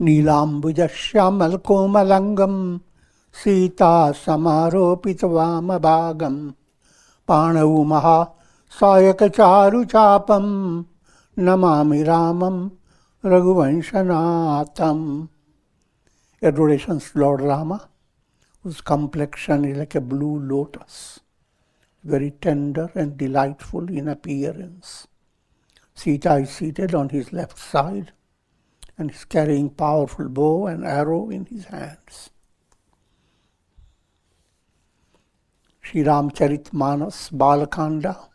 Neelambujashyamalkomalangam sita samaropitavamabhagam Panau maha sayakacharu chapam namami ramam raghuvanshanatham. Adorations Lord Rama, whose complexion is like a blue lotus, very tender and delightful in appearance. Sita is seated on his left side and is carrying powerful bow and arrow in his hands. Shri Ramcharitmanas, Balakanda,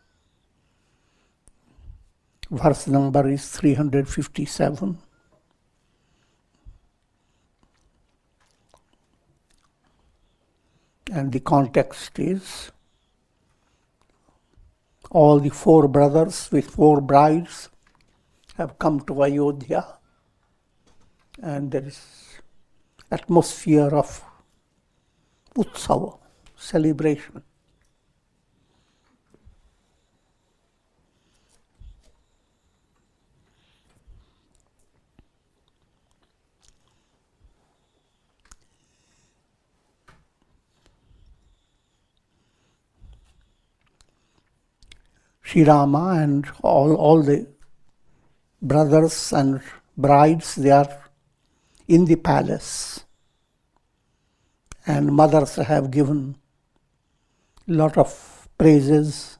verse number is 357. And the context is all the 4 brothers with 4 brides have come to Ayodhya, and there is atmosphere of utsava, celebration. Shri Rama and all the brothers and brides, they are in the palace, and mothers have given a lot of praises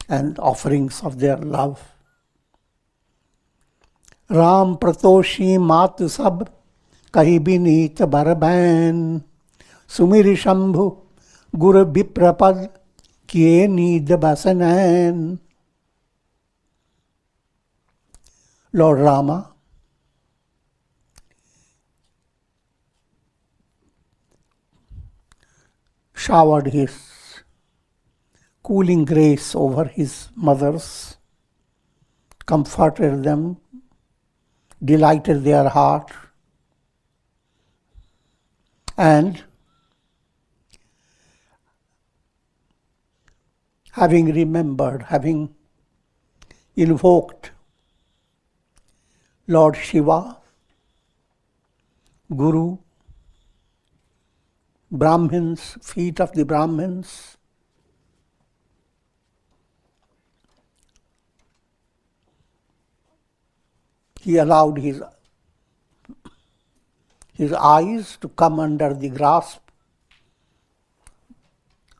and offerings of their love. Ram pratoshi mat sab kahi binit baraban sumiri shambhu gur biprapad kiye need basanan. Lord Rama showered his cooling grace over his mothers, comforted them, delighted their heart, and having remembered, having invoked Lord Shiva, Guru, Brahmins, feet of the Brahmins, he allowed his eyes to come under the grasp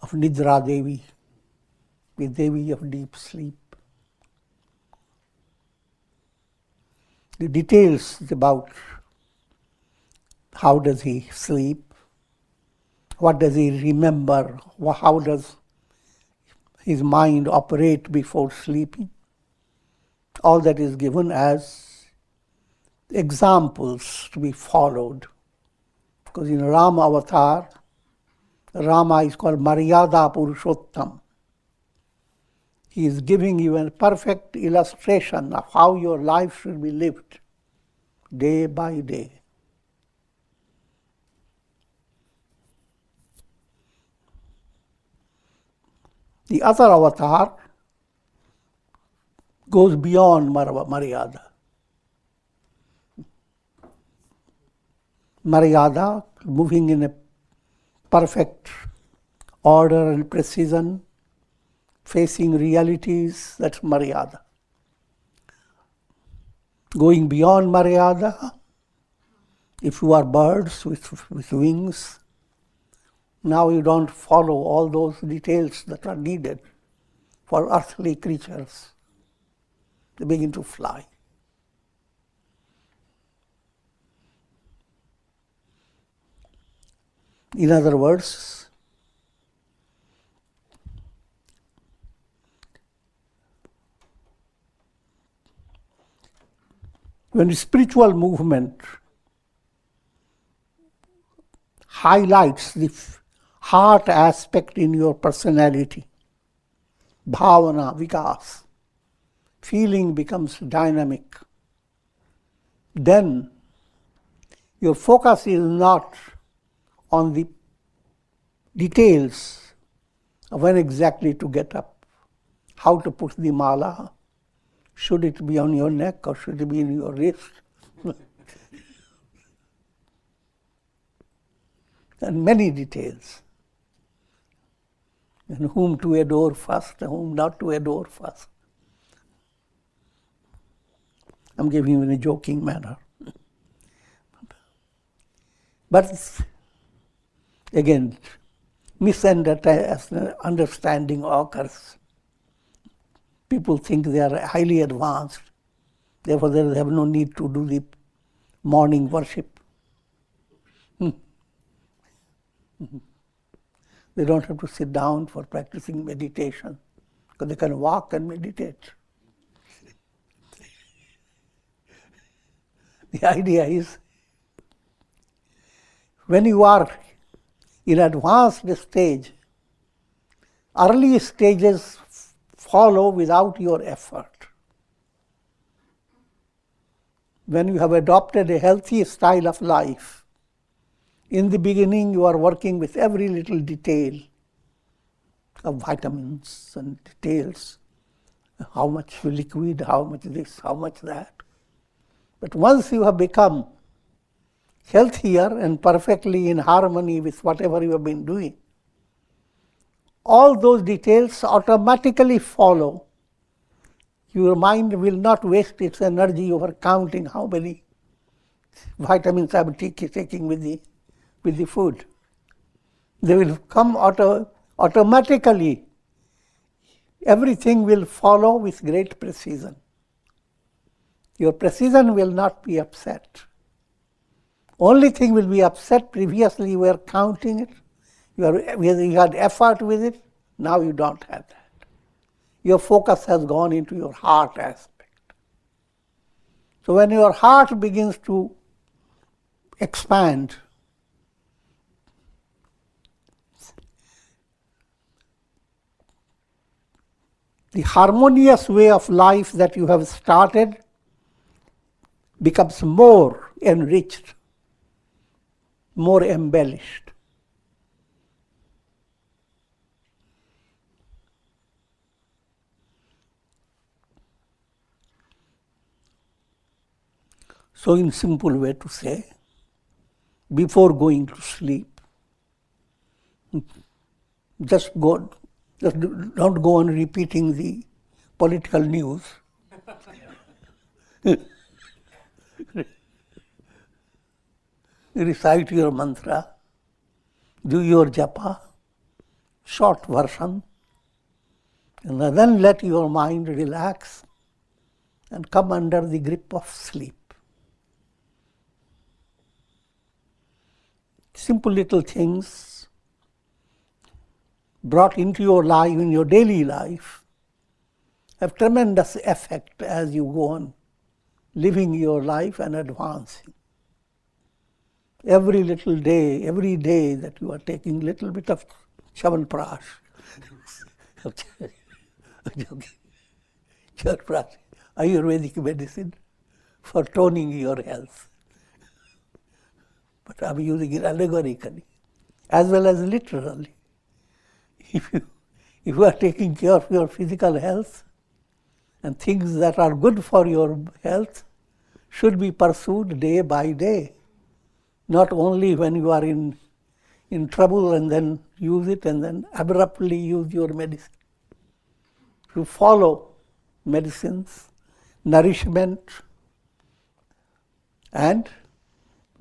of Nidra Devi, the Devi of deep sleep. The details about how does he sleep, what does he remember, how does his mind operate before sleeping, all that is given as examples to be followed. Because in Rama avatar, Rama is called Maryada Purushottam. He is giving you a perfect illustration of how your life should be lived day by day. The other avatar goes beyond Maryada. Maryada, moving in a perfect order and precision, facing realities, that's Maryada. Going beyond Maryada, if you are birds with wings, now you don't follow all those details that are needed for earthly creatures. They begin to fly. In other words, when spiritual movement highlights the heart aspect in your personality, bhavana, vikas, feeling becomes dynamic, then your focus is not on the details of when exactly to get up, how to put the mala, Should it be on your neck or should it be in your wrist? And many details. And whom to adore first and whom not to adore first. I'm giving you in a joking manner. But again, misunderstanding occurs. People think they are highly advanced, therefore they have no need to do the morning worship. They don't have to sit down for practicing meditation, because they can walk and meditate. The idea is, when you are in advanced stage, early stages follow without your effort. When you have adopted a healthy style of life, in the beginning you are working with every little detail of vitamins and details, how much liquid, how much this, how much that. But once you have become healthier and perfectly in harmony with whatever you have been doing, all those details automatically follow. Your mind will not waste its energy over counting how many vitamins I am taking with the food. They will come automatically. Everything will follow with great precision. Your precision will not be upset. Only thing will be upset, previously you were counting it, you had effort with it, now you don't have that. Your focus has gone into your heart aspect. So when your heart begins to expand, the harmonious way of life that you have started becomes more enriched, more embellished. So in simple way to say, before going to sleep, just don't go on repeating the political news. Recite your mantra, do your japa, short version, and then let your mind relax and come under the grip of sleep. Simple little things brought into your life, in your daily life, have tremendous effect as you go on living your life and advancing. Every little day, every day that you are taking little bit of Chyawanprash, Ayurvedic medicine for toning your health. But I'm using it allegorically as well as literally. If you are taking care of your physical health, and things that are good for your health should be pursued day by day. Not only when you are in trouble and then use it and then abruptly use your medicine. You follow medicines, nourishment, and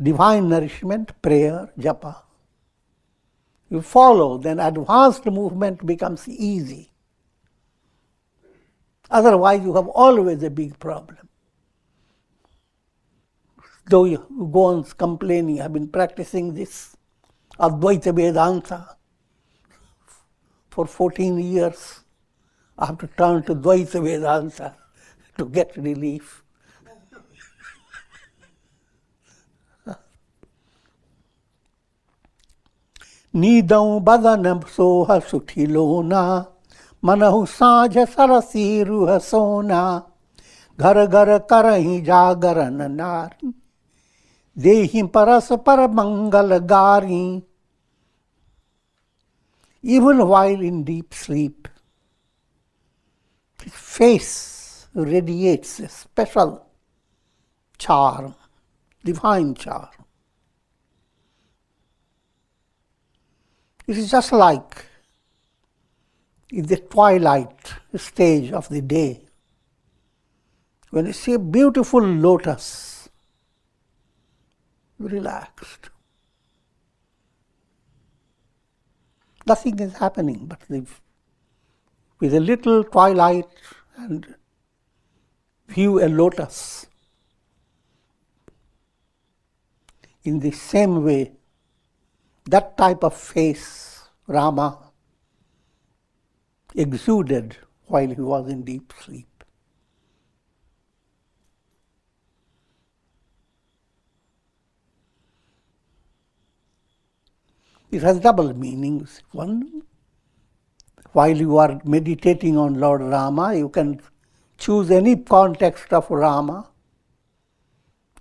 divine nourishment, prayer, japa. You follow, then advanced movement becomes easy. Otherwise, you have always a big problem. Though you go on complaining, I've been practicing this Advaita Vedanta for 14 years. I have to turn to Dvaita Vedanta to get relief. Nidam badanam soha suthilona, manahu saja sarasi ruha sona, ghar ghar karahi jagaran nari, dehi paras paramangal gari. Even while in deep sleep, his face radiates a special charm, divine charm. It is just like in the twilight stage of the day, when you see a beautiful lotus, relaxed. Nothing is happening but with a little twilight and view a lotus. In the same way, that type of face Rama exuded while he was in deep sleep. It has double meanings. One, while you are meditating on Lord Rama, you can choose any context of Rama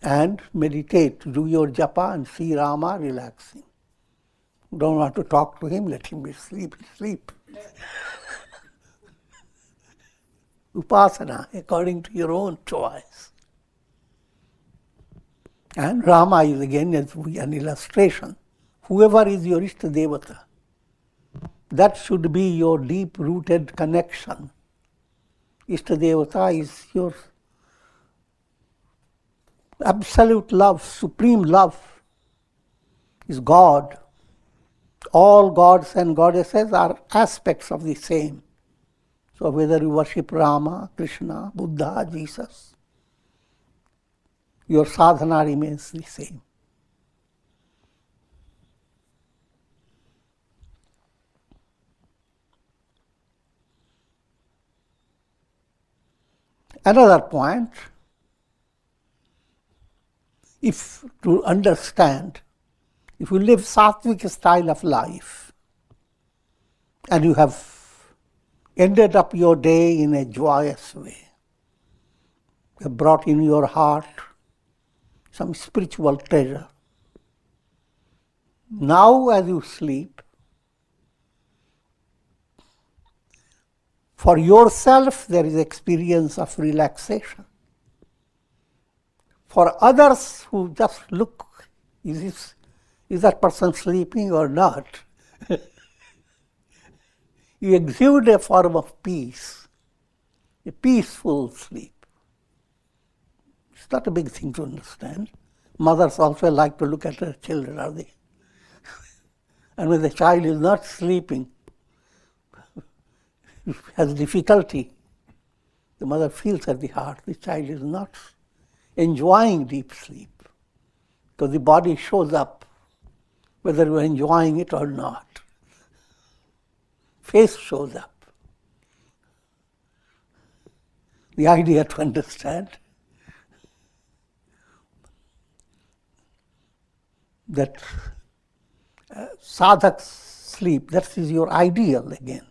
and meditate, do your japa and see Rama relaxing. You don't want to talk to him, let him be sleep. Upasana, according to your own choice. And Rama is again an illustration. Whoever is your Ishta Devata, that should be your deep-rooted connection. Ishta Devata is your absolute love, supreme love, is God. All gods and goddesses are aspects of the same. So whether you worship Rama, Krishna, Buddha, Jesus, your sadhana remains the same. Another point, if to understand, if you live sattvic style of life and you have ended up your day in a joyous way, you have brought in your heart some spiritual treasure. Now as you sleep, for yourself there is experience of relaxation. For others who just look, is that person sleeping or not? You exude a form of peace, a peaceful sleep. It's not a big thing to understand. Mothers also like to look at their children, are they? And when the child is not sleeping, has difficulty, the mother feels at the heart the child is not enjoying deep sleep, because the body shows up whether you are enjoying it or not. Face shows up. The idea to understand that sadhak sleep, that is your ideal again.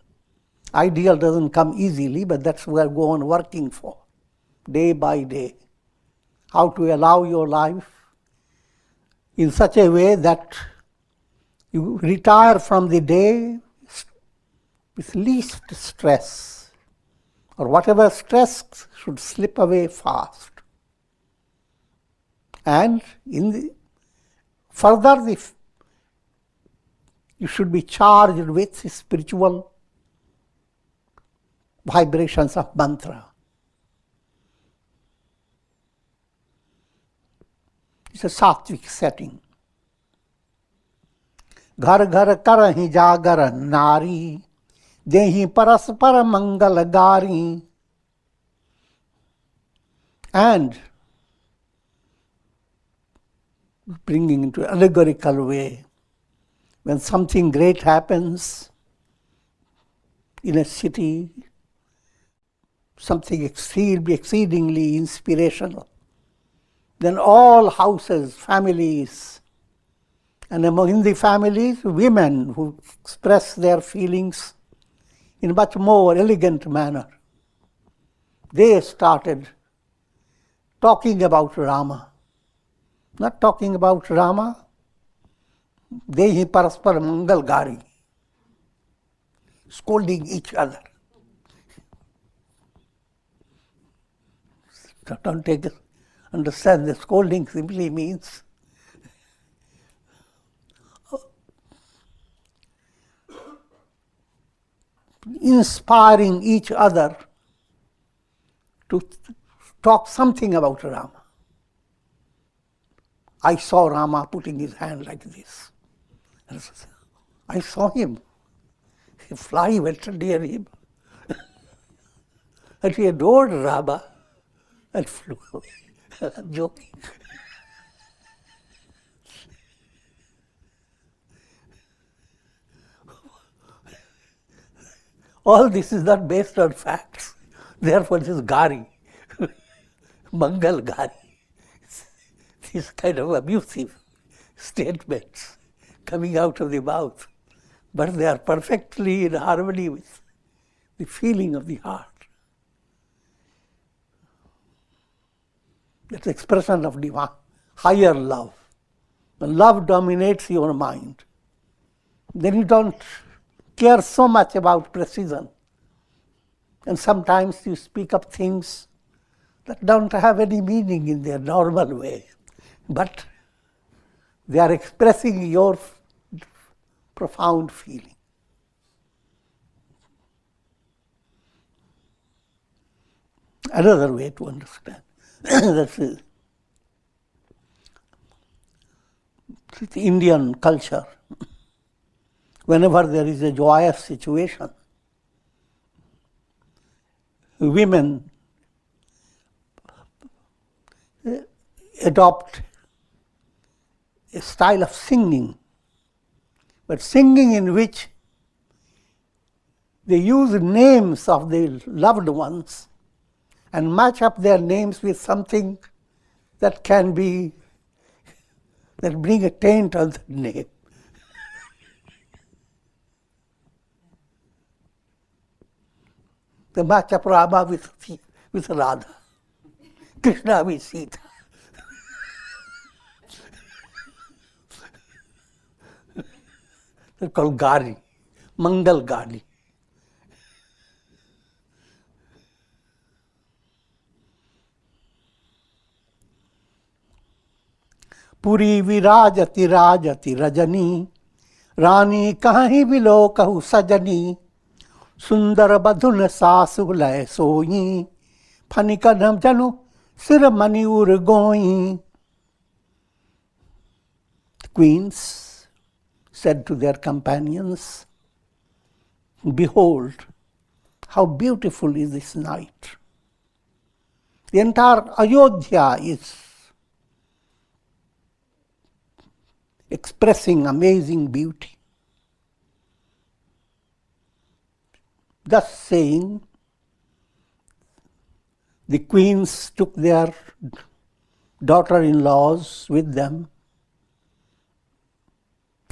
Ideal doesn't come easily, but that's what we go on working for, day by day. How to allow your life in such a way that you retire from the day with least stress, or whatever stress should slip away fast. And further, you should be charged with spiritual vibrations of mantra. It's a sattvic setting. Ghar ghar karahi jagar nari, dehi paraspara mangal gari. And bringing into allegorical way, when something great happens in a city, something exceedingly inspirational, then all houses, families, and among the families, women who express their feelings in a much more elegant manner, they started talking about Rama. Not talking about Rama, Dehi Paraspar Mangal Gari, scolding each other. So don't understand the scolding simply means inspiring each other to talk something about Rama. I saw Rama putting his hand like this. I saw him. A fly went near him. And he adored Rama and flew away. I'm joking. All this is not based on facts. Therefore, it is gari, mangal gari. These kind of abusive statements coming out of the mouth. But they are perfectly in harmony with the feeling of the heart. That's expression of divine, higher love. When love dominates your mind, then you don't care so much about precision. And sometimes you speak of things that don't have any meaning in their normal way, but they are expressing your profound feeling. Another way to understand. That's it. The Indian culture. Whenever there is a joyous situation, women adopt a style of singing, but singing in which they use names of the loved ones and match up their names with something that can be, that bring a taint on the name. They match up Rama with Radha, Krishna with Sita. They're called gari, mangal gari. Puri virajati rajati rajani, Rani kahi bilo kahu sajani, Sundar badhun sasu lay soyi, Phanikadam janu siramani ur goyi. The queens said to their companions, behold, how beautiful is this night. The entire Ayodhya is expressing amazing beauty. Thus saying, the queens took their daughter-in-laws with them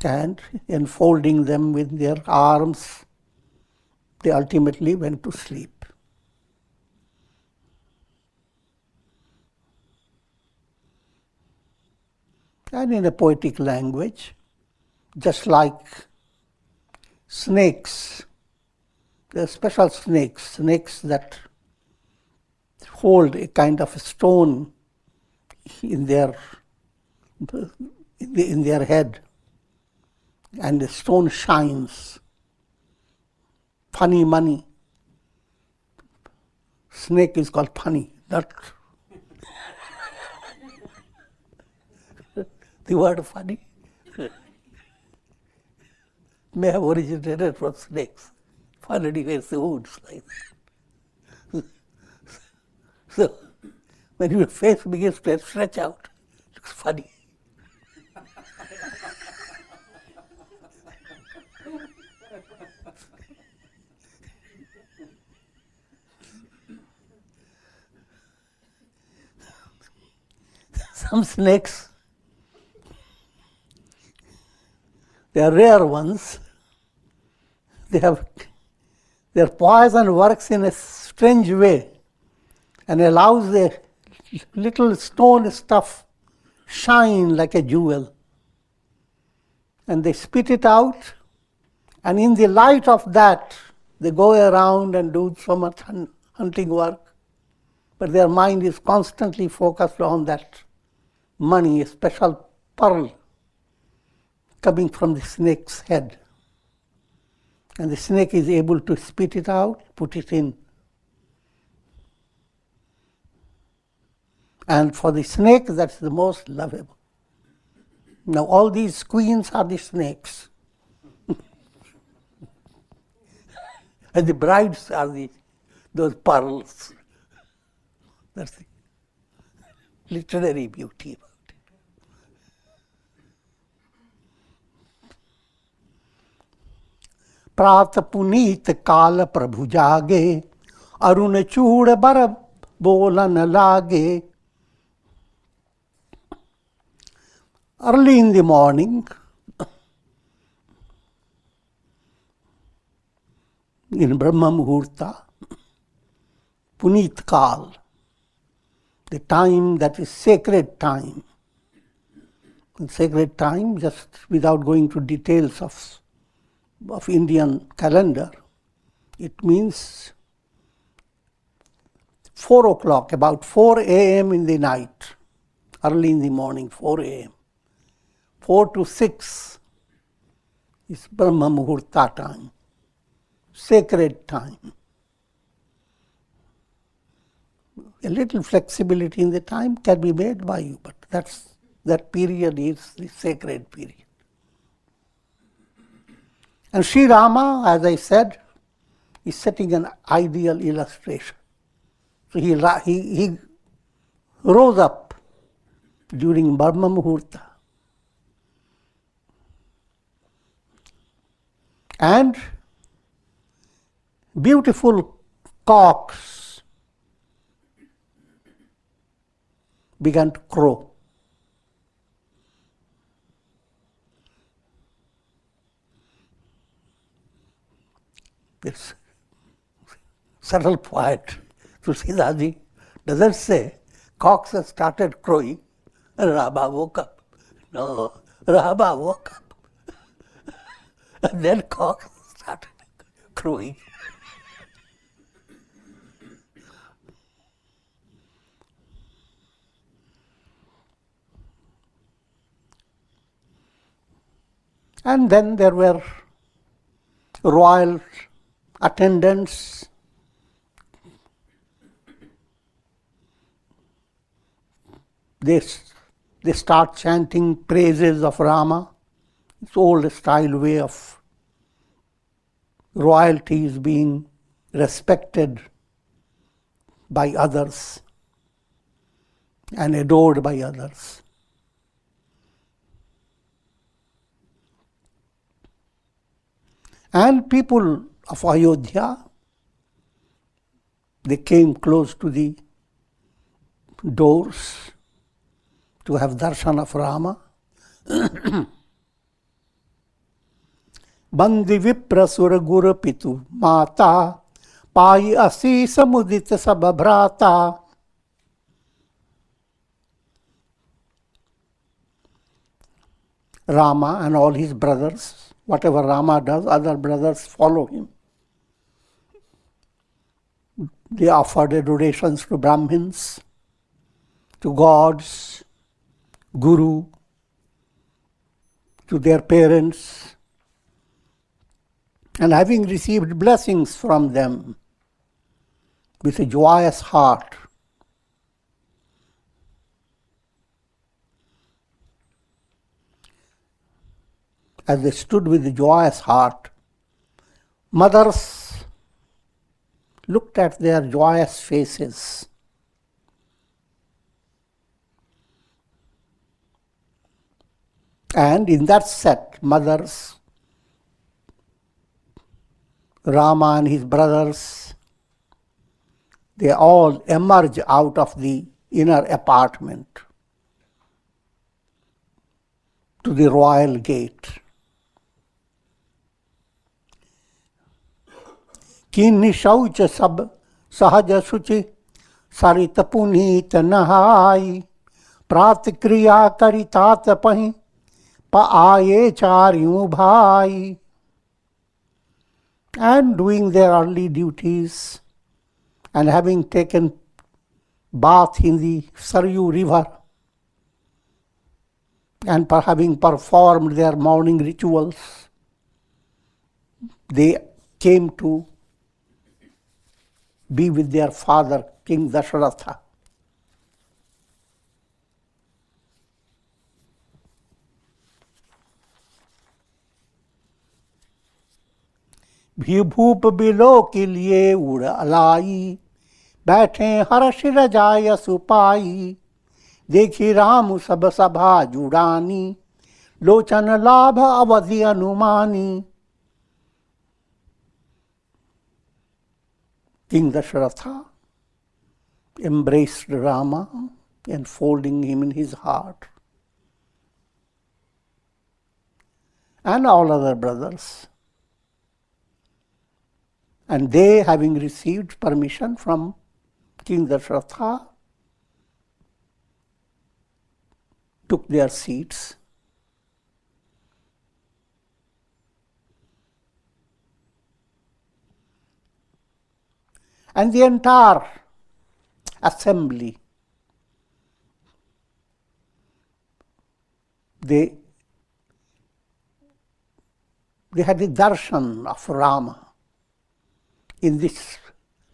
and enfolding them with their arms, they ultimately went to sleep. And in a poetic language, just like snakes, there are special snakes that hold a kind of a stone in their head, and the stone shines. Funny money. Snake is called funny, not the word funny may have originated from snakes. Funny ways the wounds like that. So, when your face begins to stretch out, it looks funny. Some snakes, they are rare ones. Their poison works in a strange way and allows the little stone stuff shine like a jewel. And they spit it out, and in the light of that, they go around and do so much hunting work. but their mind is constantly focused on that money, a special pearl coming from the snake's head. And the snake is able to spit it out, put it in. And for the snake, that's the most lovable. Now all these queens are the snakes. And the brides are those pearls. That's the literary beauty about it. Prat puneet kala prabhu jage, arun chood bar bolan lage. Early in the morning, in Brahma Muhurta, Puneet Kal, the time that is sacred time. And sacred time, just without going to details of Indian calendar, it means 4 o'clock, about 4 a.m. in the night, early in the morning, 4 a.m. 4 to 6 is Brahma Muhurta time, sacred time. A little flexibility in the time can be made by you, but that period is the sacred period. And Sri Rama, as I said, is setting an ideal illustration. So he rose up during Brahma Muhurta. And beautiful cocks began to crow. This subtle poet, Tulsidas, doesn't say cocks have started crowing and Rama woke up. No, Rama woke up. And then cocks started crowing. And then there were royal attendants. They start chanting praises of Rama. It's old style way of royalties being respected by others and adored by others. And people of Ayodhya, they came close to the doors to have darshan of Rama. Bandi vipra sura guru pitu mata, pai asi samudita sabhabrata. Rama and all his brothers, whatever Rama does, other brothers follow him. They offered adorations to Brahmins, to gods, Guru, to their parents, and having received blessings from them with a joyous heart, as they stood with a joyous heart, mothers looked at their joyous faces and in that set, mothers, Rama and his brothers, they all emerge out of the inner apartment to the royal gate. Kinni shaucha sab sahaja suchi sarita punita nahai pratikriya karitata pahi pa aaye charyu bhai. And doing their earthly duties and having taken bath in the Saryu river, and having performed their morning rituals, they came to be with their father, King Dasharatha. Bhoop below के लिए उड़ अलाई, बैठे हर्ष रजाय सुपाई, देखी राम सब सभा जुड़ानी, लोचन लाभ अवधि अनुमानी. King Dasharatha embraced Rama, enfolding him in his heart, and all other brothers. And they, having received permission from King Dasharatha, took their seats. And the entire assembly, they had the darshan of Rama in this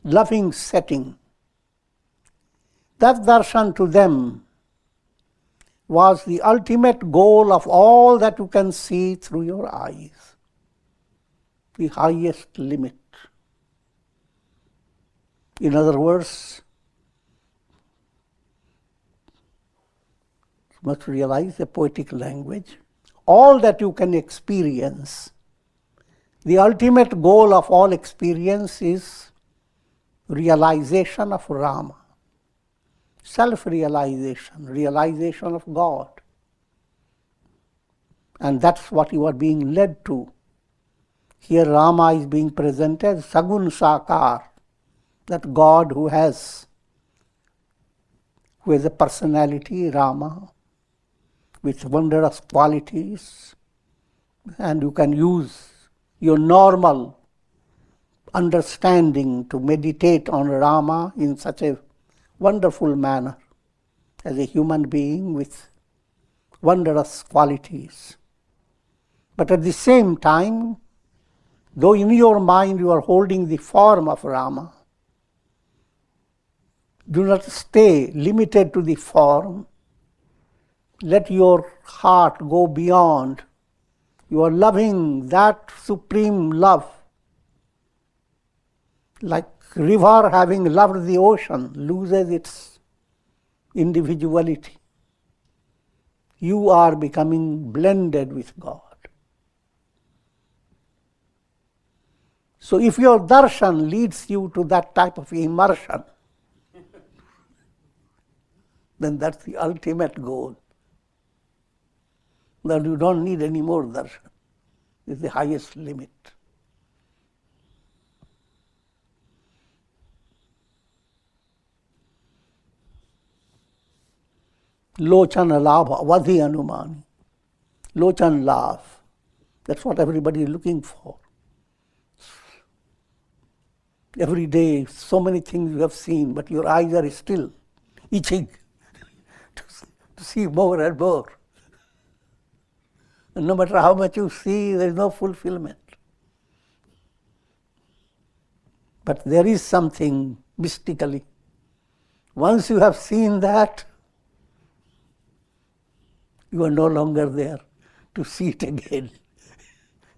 loving setting. That darshan to them was the ultimate goal of all that you can see through your eyes, the highest limit. In other words, you must realize the poetic language. All that you can experience, the ultimate goal of all experience is realization of Rama, self-realization, realization of God. And that's what you are being led to. Here Rama is being presented Sagun Sakar, that God who has a personality, Rama, with wondrous qualities, and you can use your normal understanding to meditate on Rama in such a wonderful manner as a human being with wondrous qualities. But at the same time, though in your mind you are holding the form of Rama, do not stay limited to the form. Let your heart go beyond. You are loving that supreme love. Like river having loved the ocean loses its individuality. You are becoming blended with God. So if your darshan leads you to that type of immersion, then that's the ultimate goal. Then you don't need any more darshan. It's the highest limit. Lochan labha, avadhi anumani. Lochan laugh. That's what everybody is looking for. Every day, so many things you have seen, but your eyes are still itching to see more and more. And no matter how much you see, there is no fulfillment. But there is something mystically. Once you have seen that, you are no longer there to see it again.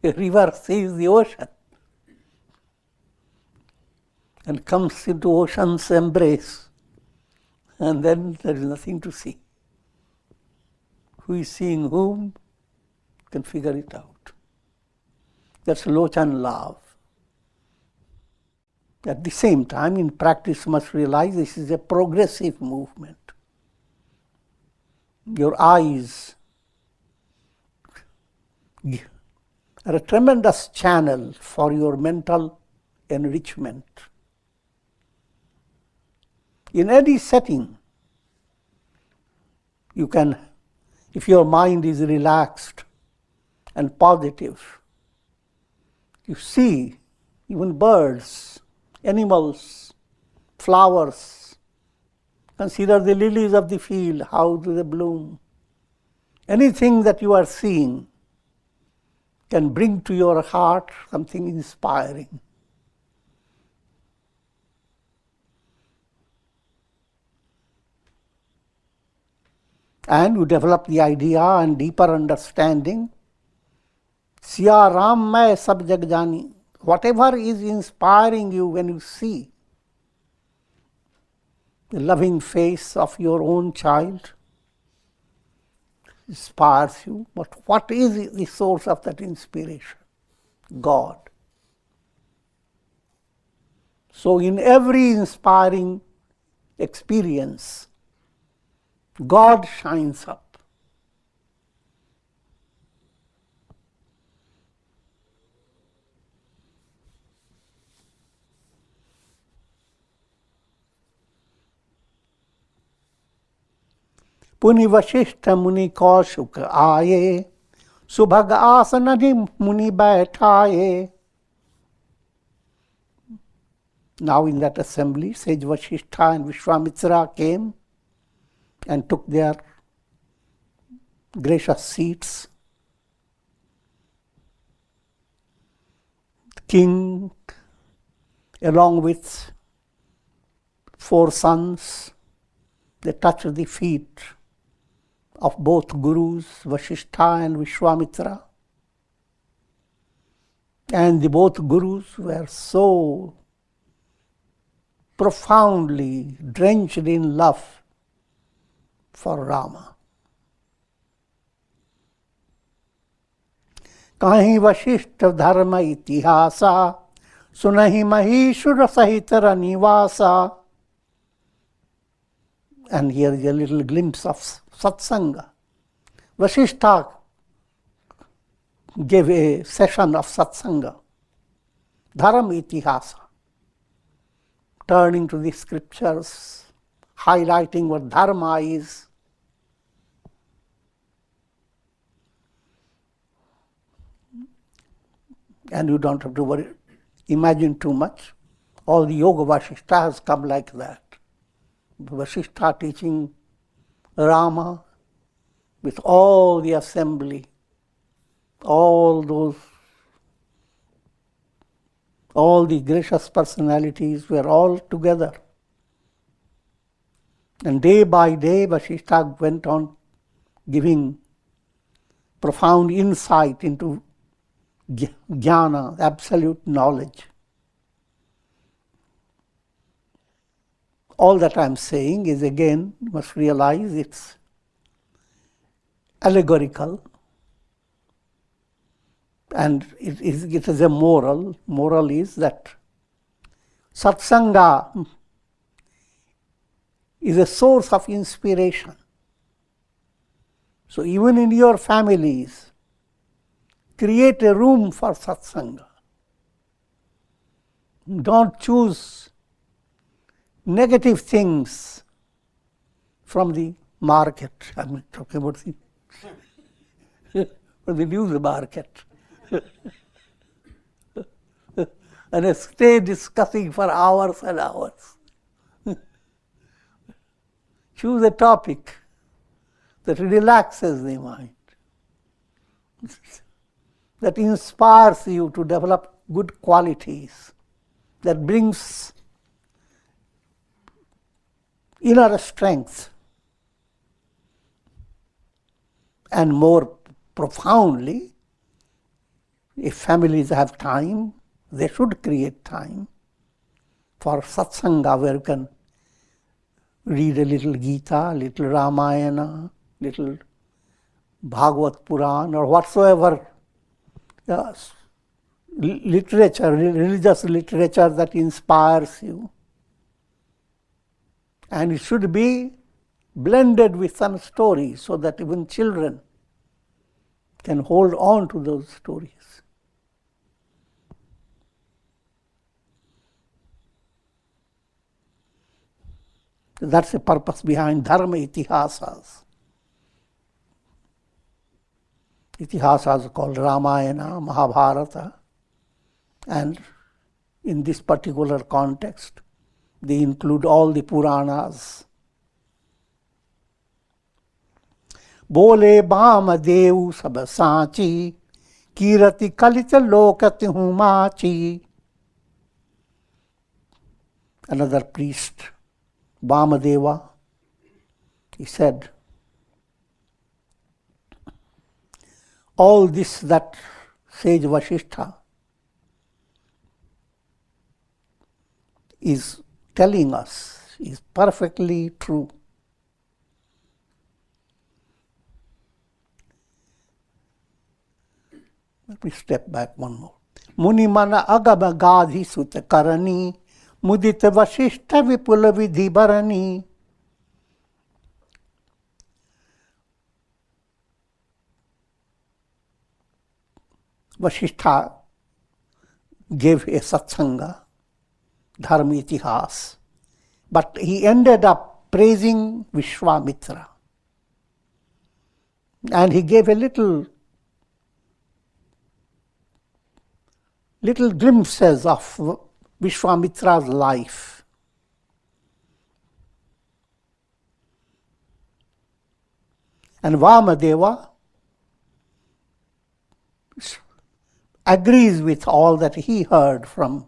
A river sees the ocean and comes into ocean's embrace, and then there is nothing to see. Who is seeing whom? Can figure it out. That's Lochan love. At the same time, in practice, you must realize this is a progressive movement. Your eyes are a tremendous channel for your mental enrichment. In any setting, you can, if your mind is relaxed and positive, you see even birds, animals, flowers, Consider the lilies of the field, how do they bloom. Anything that you are seeing can bring to your heart something inspiring. And you develop the idea and deeper understanding. Siya Ram Mai Sab Jag Jani. Whatever is inspiring you when you see the loving face of your own child inspires you. But what is the source of that inspiration? God. So in every inspiring experience, God shines up. पुनि वशिष्ठ मुनि कौशुक आये, सुभग आसन मुनि बैठाये. Now in that assembly, Sage Vasishtha and Vishwamitra came and took their gracious seats. The king, along with 4 sons, they touched the feet of both gurus, Vasishtha and Vishwamitra. And the both gurus were so profoundly drenched in love for Rama. Kahi Vasishtha dharma itihasa, sunahi mahishura sahitara nivasa. And here is a little glimpse of satsanga. Vasishtha gave a session of satsanga, dharma itihasa, turning to the scriptures, highlighting what dharma is. And you don't have to worry, imagine too much. All the yoga Vasishtha has come like that. Vasishtha teaching Rama with all the assembly, all the gracious personalities were all together. And day by day, Vasishtha went on giving profound insight into jnana, absolute knowledge. All that I am saying is, again, you must realize it's allegorical and it is a moral. Moral is that satsanga is a source of inspiration. So even in your families, create a room for satsanga. Don't choose negative things from the market. I'm talking about the news market. And stay discussing for hours and hours. Choose a topic that relaxes the mind, that inspires you to develop good qualities, that brings inner strength. And more profoundly, if families have time, they should create time for satsanga, where you can read a little Gita, a little Ramayana, little Bhagavad Puran, or whatsoever literature, religious literature that inspires you. And it should be blended with some stories so that even children can hold on to those stories. That's the purpose behind dharma itihasas. Itihasas called Ramayana, Mahabharata, and in this particular context, they include all the Puranas, बोले balm देव सब साची, कीरति कलित लोकति हूँ माची. Another priest, Vamadeva, he said, all this that Sage Vasishtha is telling us is perfectly true. Let me step back one more. Muni mana agama gadhi sutta karani, mudita vasishtha vipula vidhi bharani. Vasishtha gave a satsanga, dharma itihas, but he ended up praising Vishwamitra. And he gave a little glimpses of Vishwamitra's life. And Vamadeva agrees with all that he heard from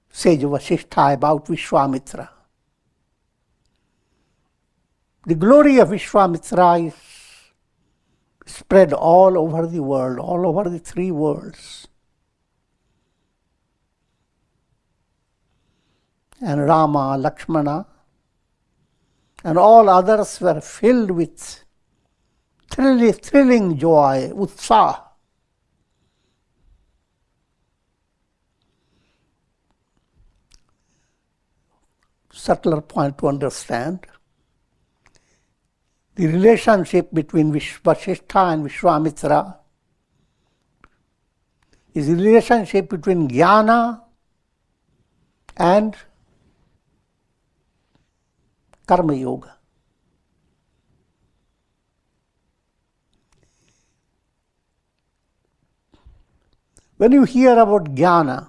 Sage Vasishtha about Vishwamitra. The glory of Vishwamitra is spread all over the world, all over the three worlds. And Rama, Lakshmana, and all others were filled with thrilling joy, utsaha. Subtler point to understand. The relationship between Vasishtha and Vishwamitra is the relationship between jnana and karma yoga. When you hear about jnana,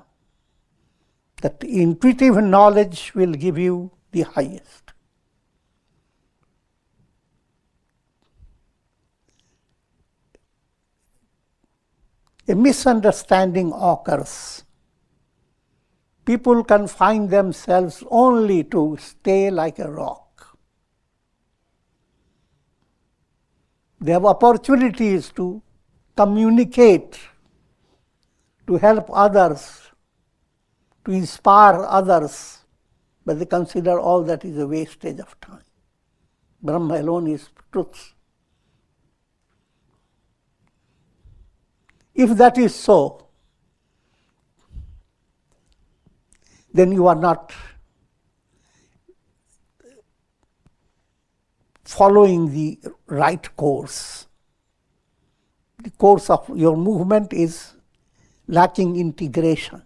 that intuitive knowledge will give you the highest. A misunderstanding occurs. People confine themselves only to stay like a rock. They have opportunities to communicate, to help others, to inspire others, but they consider all that is a wastage of time. Brahma alone is truth. If that is so, then you are not following the right course. The course of your movement is lacking integration.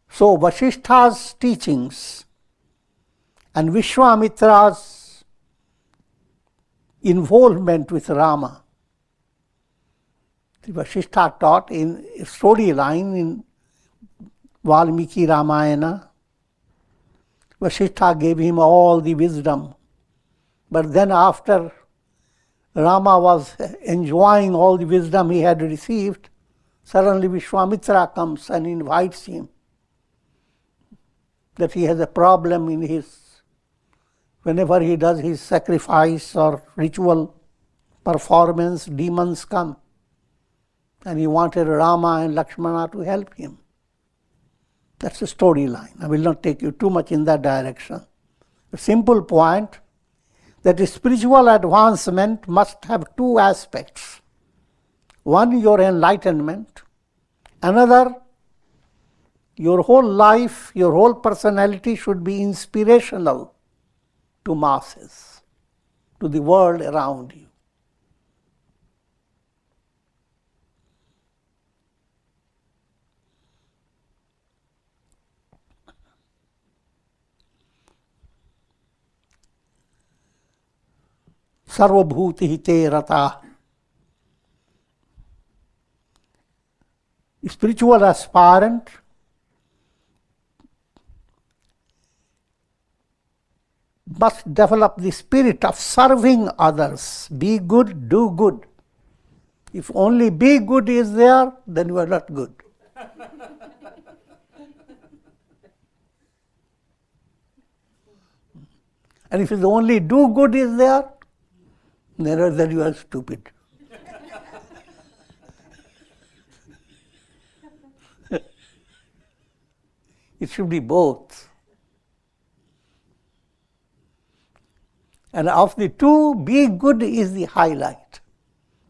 So Vasishtha's teachings and Vishwamitra's involvement with Rama, the Vasishtha taught in a storyline in Valmiki Ramayana. Vasishtha gave him all the wisdom. But then after Rama was enjoying all the wisdom he had received, suddenly Vishwamitra comes and invites him that he has a problem in whenever he does his sacrifice or ritual performance, demons come. And he wanted Rama and Lakshmana to help him. That's a storyline. I will not take you too much in that direction. A simple point that spiritual advancement must have two aspects. One, your enlightenment. Another, your whole life, your whole personality should be inspirational to masses, to the world around you. Sarvabhuti hite rata. Spiritual aspirant must develop the spirit of serving others. Be good, do good. If only be good is there, then you are not good. And if it's only do good is there, then you are stupid. It should be both. And of the two, be good is the highlight.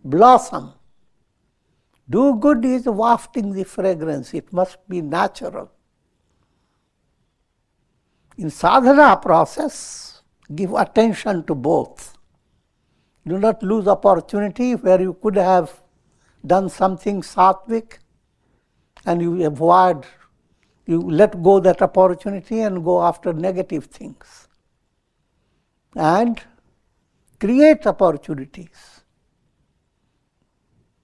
Blossom. Do good is wafting the fragrance. It must be natural. In sadhana process, give attention to both. Do not lose opportunity where you could have done something sattvic and you avoid, you let go that opportunity and go after negative things. And create opportunities.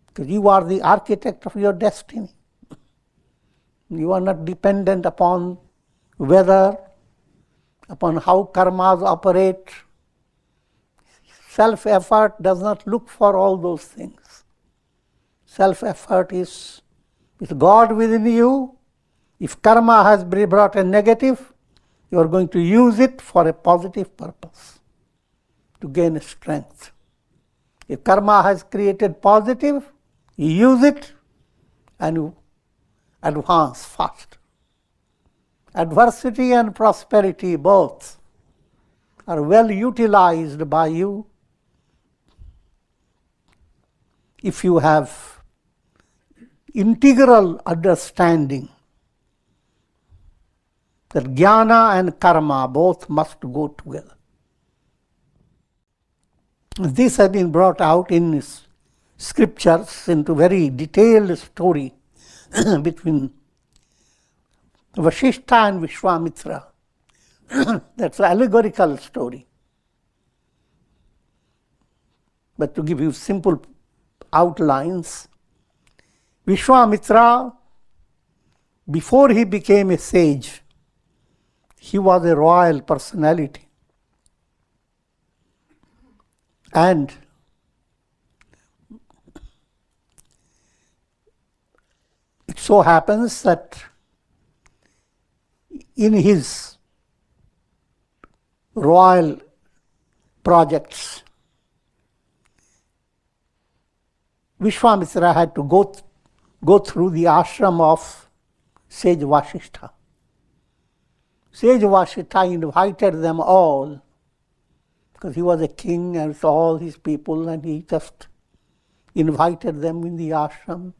Because you are the architect of your destiny. You are not dependent upon weather, upon how karmas operate. Self-effort does not look for all those things. Self-effort is with God within you. If karma has brought a negative, you are going to use it for a positive purpose, to gain strength. If karma has created positive, you use it and you advance fast. Adversity and prosperity both are well utilized by you if you have integral understanding that jnana and karma both must go together. This has been brought out in scriptures into very detailed story between Vasishtha and Vishwamitra. That's an allegorical story. But to give you simple outlines, Vishwamitra, before he became a sage, he was a royal personality. And it so happens that in his royal projects, Vishwamitra had to go through the ashram of Sage Vasishtha. Sage Vasishtha invited them all, because he was a king and with all his people, and he just invited them in the ashram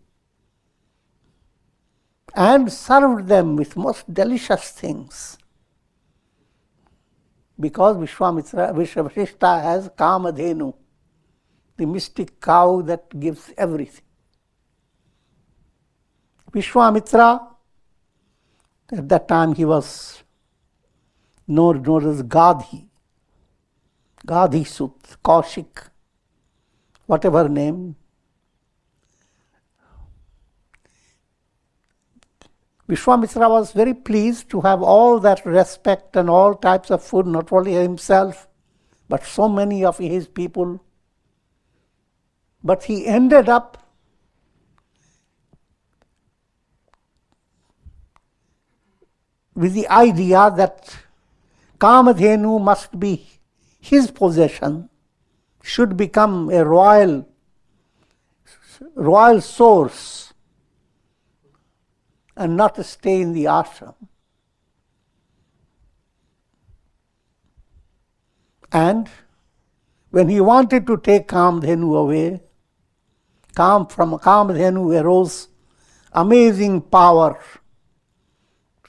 and served them with most delicious things. Because Vasishtha has Kamadhenu, the mystic cow that gives everything. Vishwamitra, at that time he was known as Gadhi, Sut, Kaushik, whatever name. Vishwamitra was very pleased to have all that respect and all types of food, not only himself, but so many of his people. But he ended up with the idea that Kamadhenu must be his possession, should become a royal source and not stay in the ashram. And when he wanted to take Kamadhenu away, from Kamadhenu arose amazing power,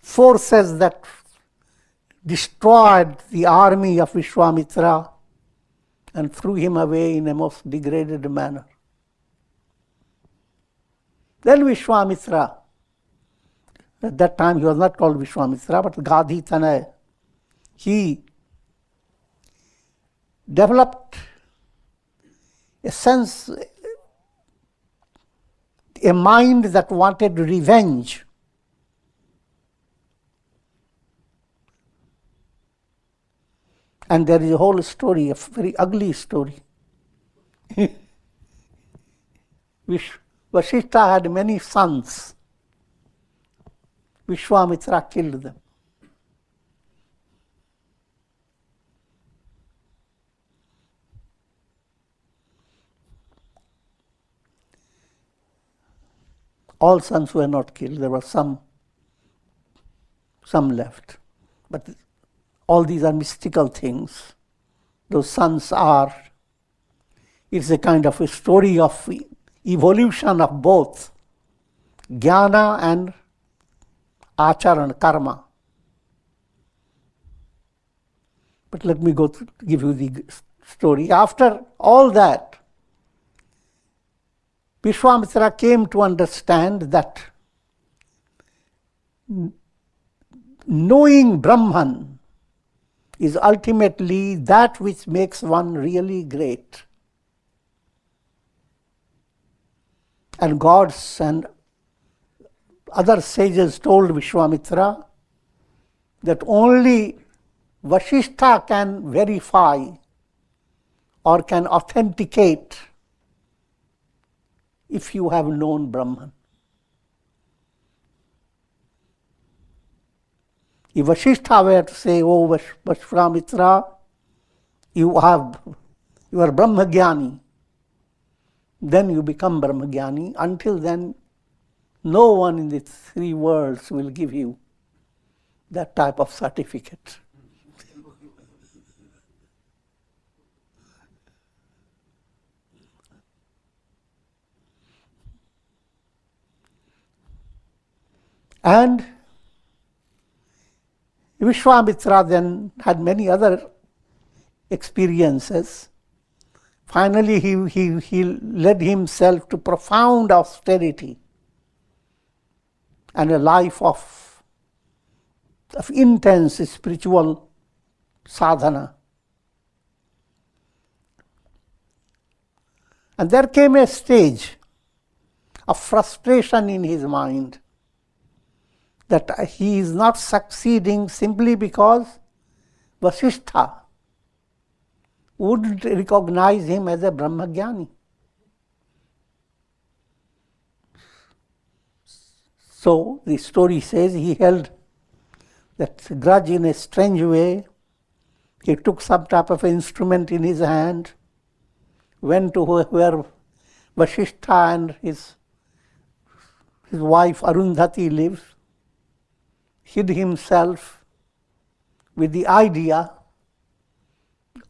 forces that destroyed the army of Vishwamitra and threw him away in a most degraded manner. Then Vishwamitra, at that time he was not called Vishwamitra, but Gadhi Tanay, he developed a sense, a mind that wanted revenge. And there is a whole story, a very ugly story. Vasishtha had many sons. Vishwamitra killed them. All sons were not killed. There were some left. But all these are mystical things. Those sons are, it's a kind of a story of evolution of both jnana and acharan, karma. But let me give you the story. After all that, Vishwamitra came to understand that knowing Brahman is ultimately that which makes one really great. And gods and other sages told Vishwamitra that only Vasishtha can verify or can authenticate if you have known Brahman. If Vasishtha were to say, "Oh Vishwamitra, you are Brahmagyani," then you become Brahmagyani. Until then, no one in the three worlds will give you that type of certificate. And Vishwamitra then had many other experiences. Finally, he led himself to profound austerity and a life of intense spiritual sadhana. And there came a stage of frustration in his mind that he is not succeeding simply because Vasishtha wouldn't recognize him as a Brahmagyani. So the story says he held that grudge in a strange way. He took some type of instrument in his hand, went to where Vasishtha and his wife Arundhati lives, hid himself with the idea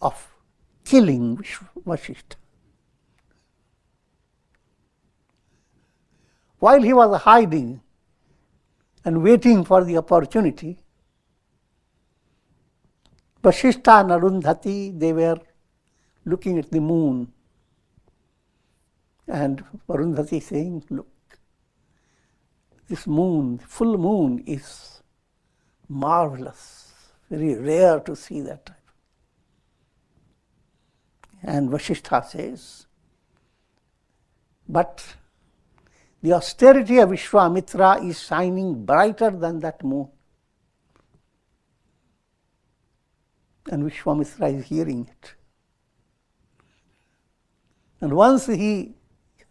of killing Vasishtha. While he was hiding and waiting for the opportunity, Vasishtha and Arundhati, they were looking at the moon. And Arundhati saying, "Look, this moon, full moon is marvelous, very rare to see that type." And Vasishtha says, "But the austerity of Vishwamitra is shining brighter than that moon." And Vishwamitra is hearing it. And once he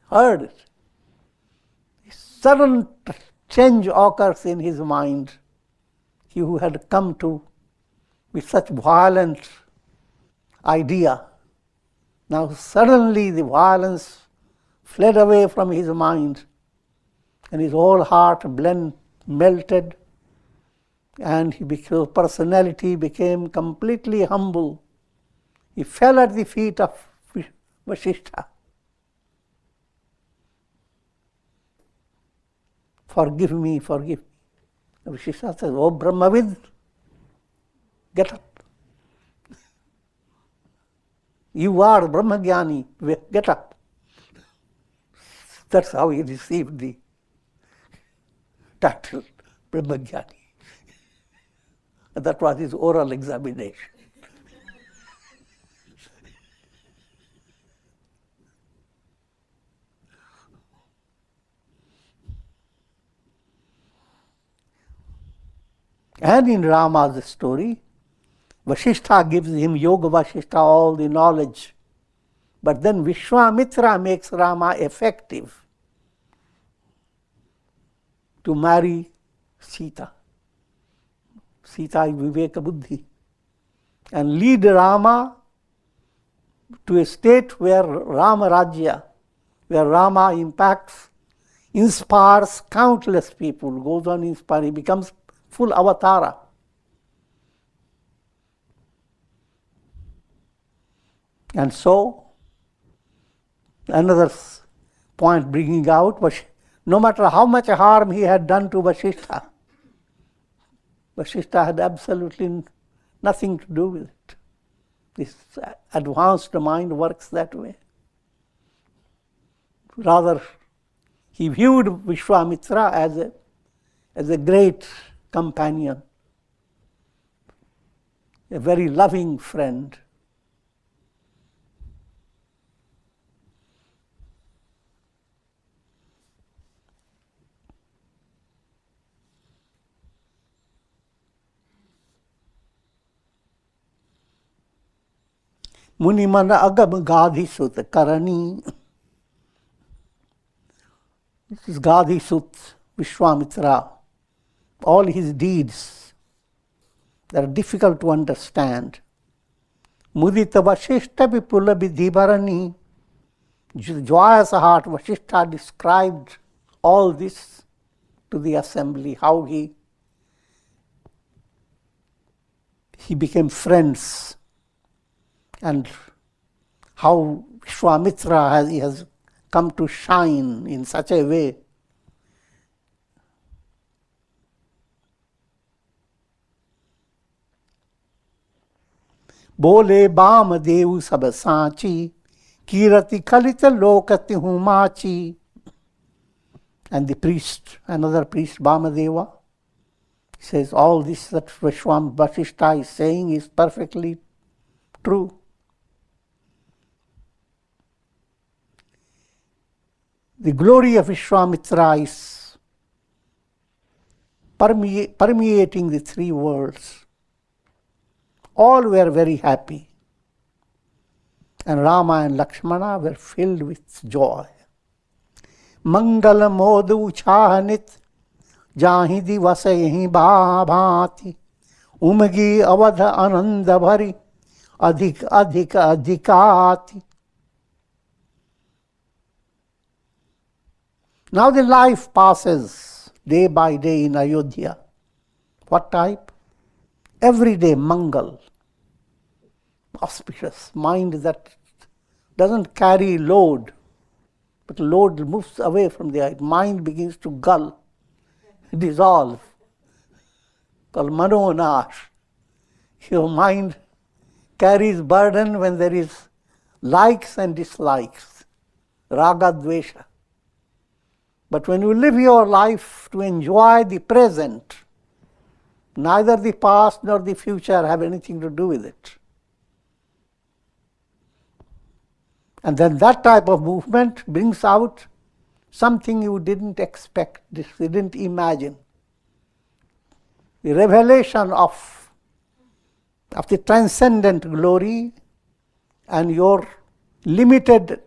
heard it, a sudden change occurs in his mind. He who had come to with such violent idea, now suddenly the violence fled away from his mind, and his whole heart melted, and his personality became completely humble. He fell at the feet of Vasishtha. "Forgive me, forgive me." Vasishtha says, "Oh Brahmavid, get up. You are Brahmagyani, get up." That's how he received the title Brahmagyani. And that was his oral examination. And in Rama's story, Vasishtha gives him, Yoga Vasishtha, all the knowledge. But then Vishwamitra makes Rama effective to marry Sita. Sita is Viveka Buddhi. And lead Rama to a state where Rama Rajya, where Rama inspires countless people, goes on inspiring, he becomes full avatara. And so, another point bringing out was, no matter how much harm he had done to Vasishtha, Vasishtha had absolutely nothing to do with it. This advanced mind works that way. Rather, he viewed Vishwamitra as a great companion, a very loving friend. Munimana agam gadhi sut karani. This is Gadhi Sut, Vishwamitra. All his deeds, they are difficult to understand. Mudita Vasishtha Vipula Vidhibarani. Joyous heart, Vasishtha described all this to the assembly, how he became friends, and how Vishwamitra has come to shine in such a way. Bole Bam Devu Sabasachi, Kirati Kalita Lokati Humachi. And the priest, another priest, Bamadeva, says all this that Vasishtha is saying is perfectly true. The glory of Vishwamitra is permeating the three worlds. All were very happy. And Rama and Lakshmana were filled with joy. Mangala modu chahanit jahi divasa yahi bhavati umagi avadha ananda bhari adhika adhikati. Now the life passes day by day in Ayodhya. What type? Every day Mangal. Auspicious mind that doesn't carry load, but load moves away from the mind, begins to gull, dissolve. Called manonash. Your mind carries burden when there is likes and dislikes, raga dvesha. But when you live your life to enjoy the present, neither the past nor the future have anything to do with it. And then that type of movement brings out something you didn't expect, you didn't imagine. The revelation of the transcendent glory, and your limited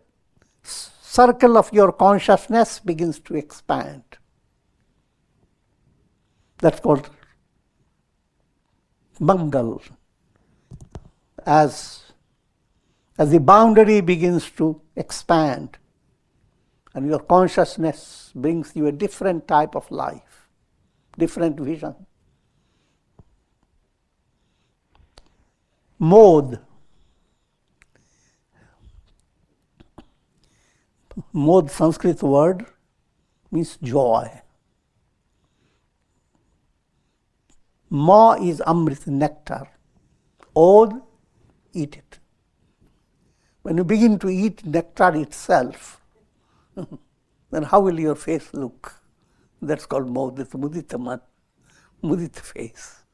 circle of your consciousness begins to expand. That's called Mangal. As the boundary begins to expand and your consciousness brings you a different type of life, different vision. Mod. Mod, Sanskrit word, means joy. Ma is Amrit, nectar. Od, eat it. When you begin to eat nectar itself, then how will your face look? That's called Modit, Mudita man, Mudita face.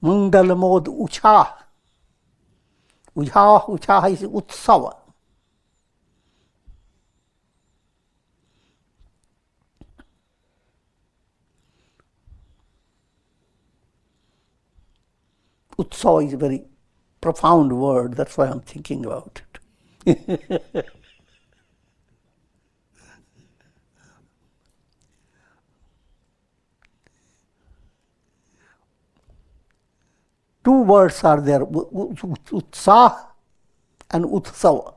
Mangala Mod Ucha. Ucha is Utsava. Utsava is a very profound word, that's why I'm thinking about it. Two words are there, utsah and utsava.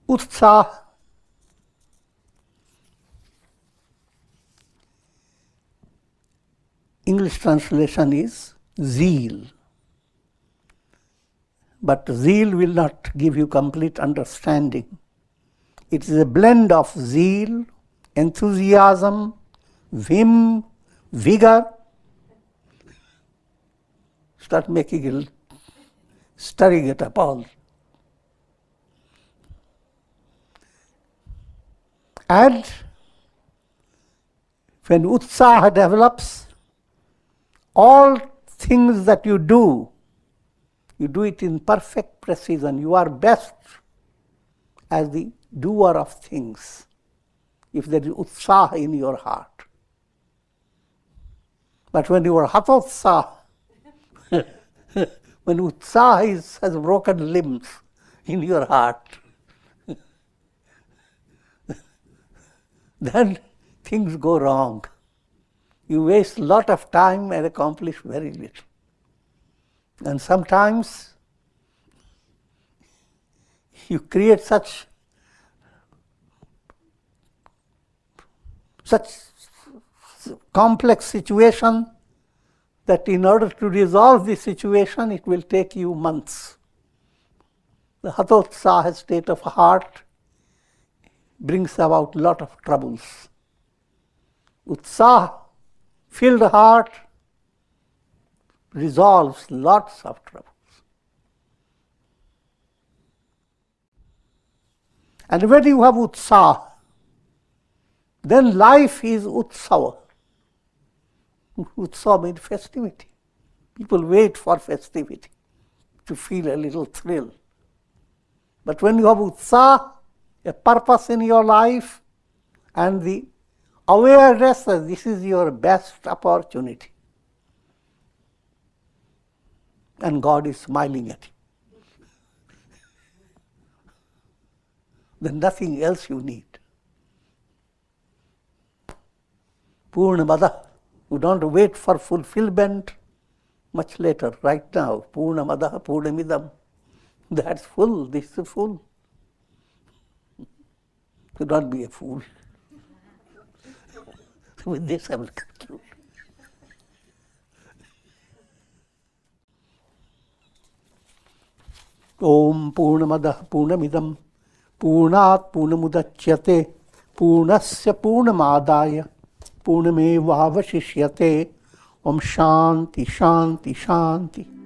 Utsah, English translation is zeal. But zeal will not give you complete understanding. It is a blend of zeal, enthusiasm, vim, vigor. Start making it, stirring it up all. And when utsaha develops, all things that you do it in perfect precision. You are best as the doer of things, if there is utsaha in your heart. But when you are hatotsaha, when utsaha has broken limbs in your heart, then things go wrong. You waste a lot of time and accomplish very little. And sometimes you create such complex situation that in order to resolve the situation, it will take you months. The hatotsaha state of heart brings about a lot of troubles. Utsaha filled heart resolves lots of troubles. And when you have utsaha, then life is utsava. Utsava means festivity. People wait for festivity to feel a little thrill. But when you have utsaha, a purpose in your life, and the awareness that this is your best opportunity, and God is smiling at you, then nothing else you need. Purnamada, you don't wait for fulfillment much later, right now. Purnamada, Purnamidam, that's full, this is full. Do not be a fool. With this I will conclude. Om Purnamada Purnamidam Purnat Purnamudachyate Purnasya Purnamadaya Purnamevavashishyate. Om Shanti Shanti Shanti.